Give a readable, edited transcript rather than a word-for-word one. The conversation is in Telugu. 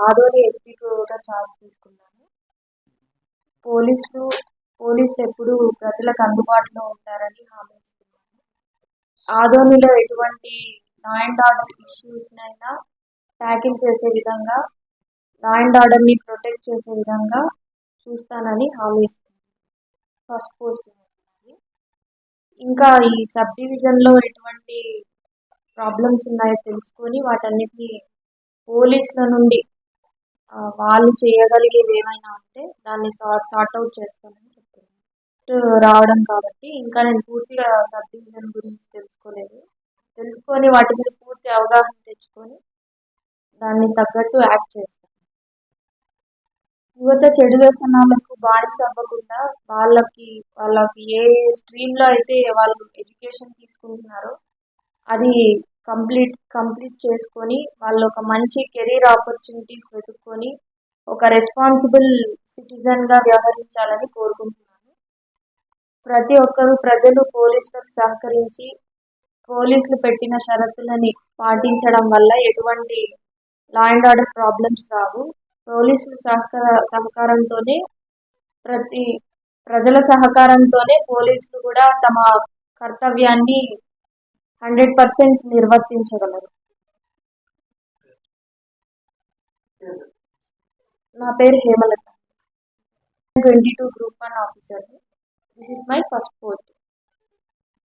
ఆదోని ఎస్పీకి కూడా ఛార్జ్ తీసుకున్నాను. పోలీసులు పోలీసులు ఎప్పుడూ ప్రజలకు అందుబాటులో ఉంటారని హామీ ఇస్తున్నాను. ఆదోనిలో ఎటువంటి లా అండ్ ఆర్డర్ ఇష్యూస్నైనా ట్యాకిల్ చేసే విధంగా, లా అండ్ ఆర్డర్ని ప్రొటెక్ట్ చేసే విధంగా చూస్తానని హామీ ఇస్తున్నాను. ఫస్ట్ పోస్ట్ ఇంకా ఈ సబ్ డివిజన్లో ఎటువంటి ప్రాబ్లమ్స్ ఉన్నాయో తెలుసుకొని వాటన్నిటిని పోలీసుల నుండి వాళ్ళు చేయగలిగేవి ఏమైనా ఉంటే దాన్ని సార్ట్అవుట్ చేస్తానని చెప్తున్నాను. రావడం కాబట్టి ఇంకా నేను పూర్తిగా సబ్ డివిజన్ గురించి తెలుసుకోలేదు. తెలుసుకొని వాటి మీద పూర్తి అవగాహన తెచ్చుకొని దాన్ని తగ్గట్టు యాక్ట్ చేస్తాను. యువత చెడు వ్యసనాలకు బానిస అవ్వకుండా వాళ్ళకి ఏ స్ట్రీమ్లో అయితే వాళ్ళు ఎడ్యుకేషన్ తీసుకుంటున్నారో అది కంప్లీట్ చేసుకొని వాళ్ళు ఒక మంచి కెరీర్ ఆపర్చునిటీస్ వెతుక్కొని ఒక రెస్పాన్సిబుల్ సిటిజన్గా వ్యవహరించాలని కోరుకుంటున్నాను. ప్రతి ఒక్కరూ ప్రజలు పోలీసులకు సహకరించి పోలీసులు పెట్టిన షరతులని పాటించడం వల్ల ఎటువంటి లా అండ్ ఆర్డర్ ప్రాబ్లమ్స్ రావు. పోలీసుల సహకారంతోనే ప్రజల సహకారంతోనే పోలీసులు కూడా తమ కర్తవ్యాన్ని 100% నిర్వర్తించగలరు. నా పేరు Hemalatha, 22 group 1 officer. This is my first post.